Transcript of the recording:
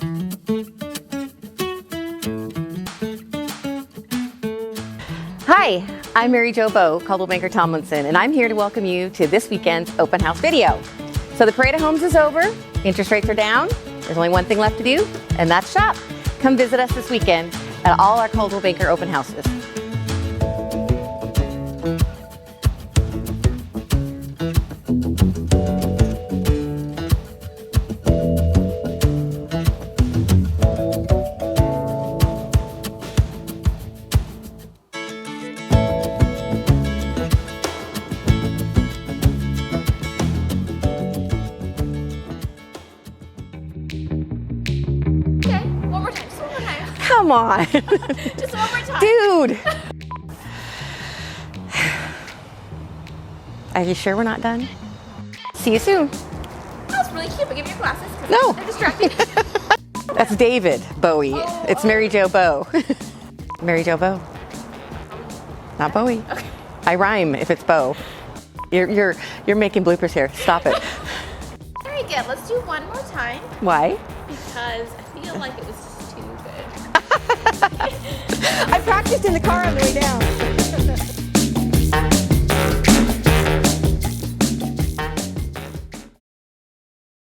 Hi, I'm Marijo Bowe, Coldwell Banker Tomlinson, and I'm here to welcome you to this weekend's open house video. So the parade of homes is over, interest rates are down, there's only one thing left to do, and that's shop. Come visit us this weekend at all our Coldwell Banker open houses. Come on. Just one more time. Dude. Are you sure we're not done? See you soon. That was really cute, but give me your glasses. No. They're distracting. That's David Bowie. Oh, it's okay. Marijo Bowe. Marijo Bowe. Not Bowie. Okay. I rhyme if it's Bowe. You're making bloopers here. Stop it. Very good. Let's do one more time Why? because I feel like it was just too good. I practiced in the car on the